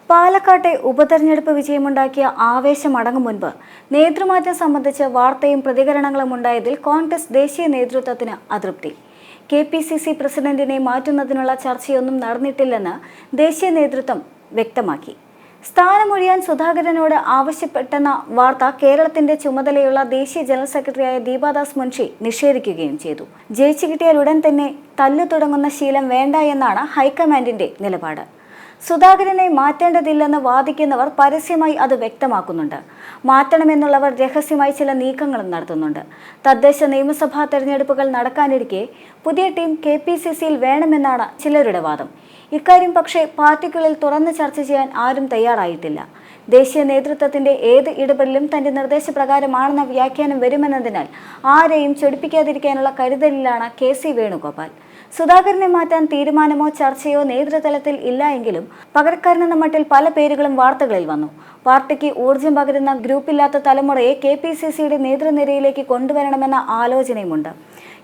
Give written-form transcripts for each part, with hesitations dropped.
പാലക്കാട്ടെ ഉപതെരഞ്ഞെടുപ്പ് വിജയമുണ്ടാക്കിയ ആവേശം അടങ്ങും മുൻപ് നേതൃമാറ്റം സംബന്ധിച്ച് വാർത്തയും പ്രതികരണങ്ങളും ഉണ്ടായതിൽ കോൺഗ്രസ് ദേശീയ നേതൃത്വത്തിന് അതൃപ്തി. KPCC പ്രസിഡന്റിനെ മാറ്റുന്നതിനുള്ള ചർച്ചയൊന്നും നടന്നിട്ടില്ലെന്ന് ദേശീയ നേതൃത്വം വ്യക്തമാക്കി. സ്ഥാനമൊഴിയാൻ സുധാകരനോട് ആവശ്യപ്പെട്ടെന്ന വാർത്ത കേരളത്തിന്റെ ചുമതലയുള്ള ദേശീയ ജനറൽ സെക്രട്ടറിയായ ദീപാദാസ് മുൻഷി നിഷേധിക്കുകയും ചെയ്തു. ജയിച്ചു കിട്ടിയാൽ ഉടൻ തന്നെ തല്ലു തുടങ്ങുന്ന ശീലം വേണ്ട എന്നാണ് ഹൈക്കമാൻഡിന്റെ നിലപാട്. സുധാകരനെ മാറ്റേണ്ടതില്ലെന്ന് വാദിക്കുന്നവർ പരസ്യമായി അത് വ്യക്തമാക്കുന്നുണ്ട്. മാറ്റണമെന്നുള്ളവർ രഹസ്യമായി ചില നീക്കങ്ങളും നടത്തുന്നുണ്ട്. തദ്ദേശ നിയമസഭാ തെരഞ്ഞെടുപ്പുകൾ നടക്കാനിരിക്കെ പുതിയ ടീം KPCCയിൽ വേണമെന്നാണ് ചിലരുടെ വാദം. ഇക്കാര്യം പക്ഷേ പാർട്ടിക്കുള്ളിൽ തുറന്ന് ചർച്ച ചെയ്യാൻ ആരും തയ്യാറായിട്ടില്ല. ദേശീയ നേതൃത്വത്തിന്റെ ഏത് ഇടപെടലും തന്റെ നിർദ്ദേശപ്രകാരമാണെന്ന വ്യാഖ്യാനം വരുമെന്നതിനാൽ ആരെയും ചൊടിപ്പിക്കാതിരിക്കാനുള്ള കരുതലിലാണ് KC വേണുഗോപാൽ. സുധാകരനെ മാറ്റാൻ തീരുമാനമോ ചർച്ചയോ നേതൃതലത്തിൽ ഇല്ല എങ്കിലും പകരക്കാരനെന്ന മട്ടിൽ പല പേരുകളും വാർത്തകളിൽ വന്നു. പാർട്ടിക്ക് ഊർജം പകരുന്ന ഗ്രൂപ്പില്ലാത്ത തലമുറയെ KPCCയുടെ നേതൃനിരയിലേക്ക് കൊണ്ടുവരണമെന്ന ആലോചനയുമുണ്ട്.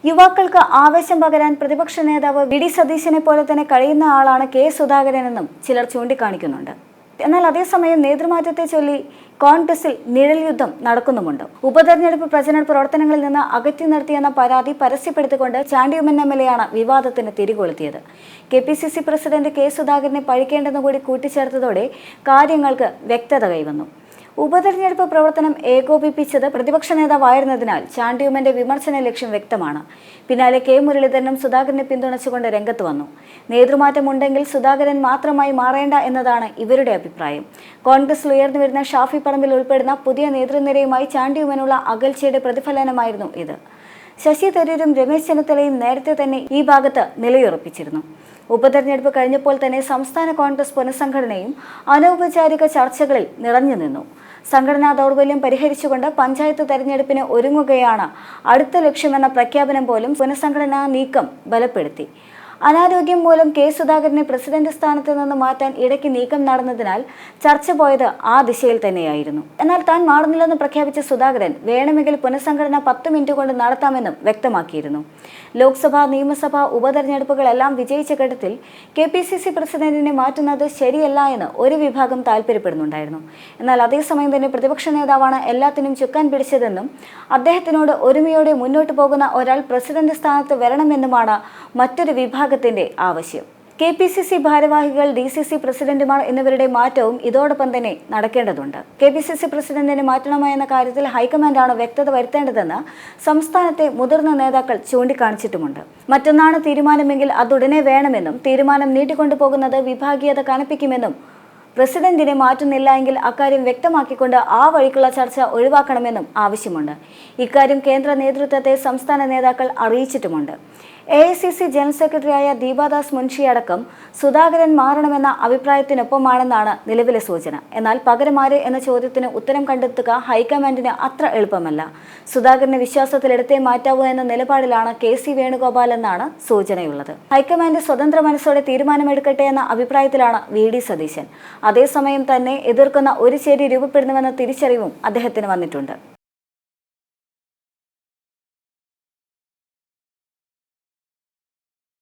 യുവാക്കൾക്ക് ആവേശം പകരാൻ പ്രതിപക്ഷ നേതാവ് VD സതീശനെ പോലെ തന്നെ കഴിയുന്ന ആളാണ് K സുധാകരനെന്നും ചിലർ ചൂണ്ടിക്കാണിക്കുന്നുണ്ട്. എന്നാൽ അതേസമയം നേതൃമാറ്റത്തെ ചൊല്ലി കോൺഗ്രസിൽ നിഴൽ യുദ്ധം നടക്കുന്നുമുണ്ട്. ഉപതെരഞ്ഞെടുപ്പ് പ്രചരണ പ്രവർത്തനങ്ങളിൽ നിന്ന് അകറ്റി നിർത്തിയെന്ന പരാതി പരസ്യപ്പെടുത്തിക്കൊണ്ട് ചാണ്ടിയുമ്മൻ MLA ആണ് വിവാദത്തിന് തിരികൊളുത്തിയത്. KPCC പ്രസിഡന്റ് K സുധാകരനെ പഴിക്കേണ്ടെന്ന് കൂടി കൂട്ടിച്ചേർത്തതോടെ കാര്യങ്ങൾക്ക് വ്യക്തത കൈവന്നു. ഉപതെരഞ്ഞെടുപ്പ് പ്രവർത്തനം ഏകോപിപ്പിച്ചത് പ്രതിപക്ഷ നേതാവായിരുന്നതിനാൽ ചാണ്ടിയുമ്മന്റെ വിമർശന ലക്ഷ്യം വ്യക്തമാണ്. പിന്നാലെ K മുരളീധരനും സുധാകരനെ പിന്തുണച്ചുകൊണ്ട് രംഗത്ത് വന്നു. നേതൃമാറ്റമുണ്ടെങ്കിൽ സുധാകരൻ മാത്രമായി മാറേണ്ട എന്നതാണ് ഇവരുടെ അഭിപ്രായം. കോൺഗ്രസിൽ ഉയർന്നുവരുന്ന ഷാഫി പറമ്പിൽ ഉൾപ്പെടുന്ന പുതിയ നേതൃനിരയുമായി ചാണ്ടിയുമ്മനുള്ള അകൽച്ചയുടെ പ്രതിഫലനമായിരുന്നു ഇത്. ശശി തരൂരും രമേശ് ചെന്നിത്തലയും നേരത്തെ തന്നെ ഈ ഭാഗത്ത് നിലയുറപ്പിച്ചിരുന്നു. ഉപതെരഞ്ഞെടുപ്പ് കഴിഞ്ഞപ്പോൾ തന്നെ സംസ്ഥാന കോൺഗ്രസ് പുനഃസംഘടനയും അനൗപചാരിക ചർച്ചകളിൽ നിറഞ്ഞു നിന്നു. സംഘടനാ ദൗർബല്യം പരിഹരിച്ചുകൊണ്ട് പഞ്ചായത്ത് തെരഞ്ഞെടുപ്പിന് ഒരുങ്ങുകയാണ് അടുത്ത ലക്ഷ്യമെന്ന പ്രഖ്യാപനം പോലും പുനഃസംഘടനാ നീക്കം ബലപ്പെടുത്തി. അനാരോഗ്യം മൂലം K സുധാകരനെ പ്രസിഡന്റ് സ്ഥാനത്ത് നിന്ന് മാറ്റാൻ ഇടയ്ക്ക് നീക്കം നടന്നതിനാൽ ചർച്ച പോയത് ആ ദിശയിൽ തന്നെയായിരുന്നു. എന്നാൽ താൻ മാറുന്നില്ലെന്ന് പ്രഖ്യാപിച്ച സുധാകരൻ വേണമെങ്കിൽ പുനഃസംഘടന 10 മിനിറ്റ് കൊണ്ട് നടത്താമെന്നും വ്യക്തമാക്കിയിരുന്നു. ലോക്സഭാ നിയമസഭാ ഉപതെരഞ്ഞെടുപ്പുകളെല്ലാം വിജയിച്ച ഘട്ടത്തിൽ KPCC പ്രസിഡന്റിനെ മാറ്റുന്നത് ശരിയല്ല എന്ന് ഒരു വിഭാഗം താല്പര്യപ്പെടുന്നുണ്ടായിരുന്നു. എന്നാൽ അതേസമയം തന്നെ പ്രതിപക്ഷ നേതാവാണ് എല്ലാത്തിനും ചുക്കാൻ പിടിച്ചതെന്നും അദ്ദേഹത്തിനോട് ഒരുമയോടെ മുന്നോട്ട് പോകുന്ന ഒരാൾ പ്രസിഡന്റ് സ്ഥാനത്ത് വരണമെന്നുമാണ് മറ്റൊരു വിഭാഗത്തിന്റെ ആവശ്യം. KPCC ഭാരവാഹികൾ, DCC പ്രസിഡന്റുമാർ എന്നിവരുടെ മാറ്റവും ഇതോടൊപ്പം തന്നെ നടക്കേണ്ടതുണ്ട്. KPCC പ്രസിഡന്റിനെ മാറ്റണമോ എന്ന കാര്യത്തിൽ ഹൈക്കമാൻഡാണ് വ്യക്തത വരുത്തേണ്ടതെന്ന് സംസ്ഥാനത്തെ മുതിർന്ന നേതാക്കൾ ചൂണ്ടിക്കാണിച്ചിട്ടുമുണ്ട്. മറ്റൊന്നാണ് തീരുമാനമെങ്കിൽ അതുടനെ വേണമെന്നും തീരുമാനം നീട്ടിക്കൊണ്ടുപോകുന്നത് വിഭാഗീയത കനപ്പിക്കുമെന്നും പ്രസിഡന്റിനെ മാറ്റുന്നില്ല എങ്കിൽ അക്കാര്യം വ്യക്തമാക്കിക്കൊണ്ട് ആ വഴിക്കുള്ള ചർച്ച ഒഴിവാക്കണമെന്നും ആവശ്യമുണ്ട്. ഇക്കാര്യം കേന്ദ്ര നേതൃത്വത്തെ സംസ്ഥാന നേതാക്കൾ അറിയിച്ചിട്ടുമുണ്ട്. AICC ജനറൽ സെക്രട്ടറിയായ ദീപാദാസ് മുൻഷി അടക്കം സുധാകരൻ മാറണമെന്ന അഭിപ്രായത്തിനൊപ്പമാണെന്നാണ് നിലവിലെ സൂചന. എന്നാൽ പകരമാര് എന്ന ചോദ്യത്തിന് ഉത്തരം കണ്ടെത്തുക ഹൈക്കമാൻഡിന് അത്ര എളുപ്പമല്ല. സുധാകരനെ വിശ്വാസത്തിലെടുത്തേ മാറ്റാവൂ എന്ന നിലപാടിലാണ് KC വേണുഗോപാൽ എന്നാണ് സൂചനയുള്ളത്. ഹൈക്കമാൻഡ് സ്വതന്ത്ര മനസ്സോടെ തീരുമാനമെടുക്കട്ടെ എന്ന അഭിപ്രായത്തിലാണ് VD സതീശൻ. അതേസമയം തന്നെ എതിർക്കുന്ന ഒരു ചേരി രൂപപ്പെടുന്നുവെന്ന തിരിച്ചറിവും അദ്ദേഹത്തിന് വന്നിട്ടുണ്ട്.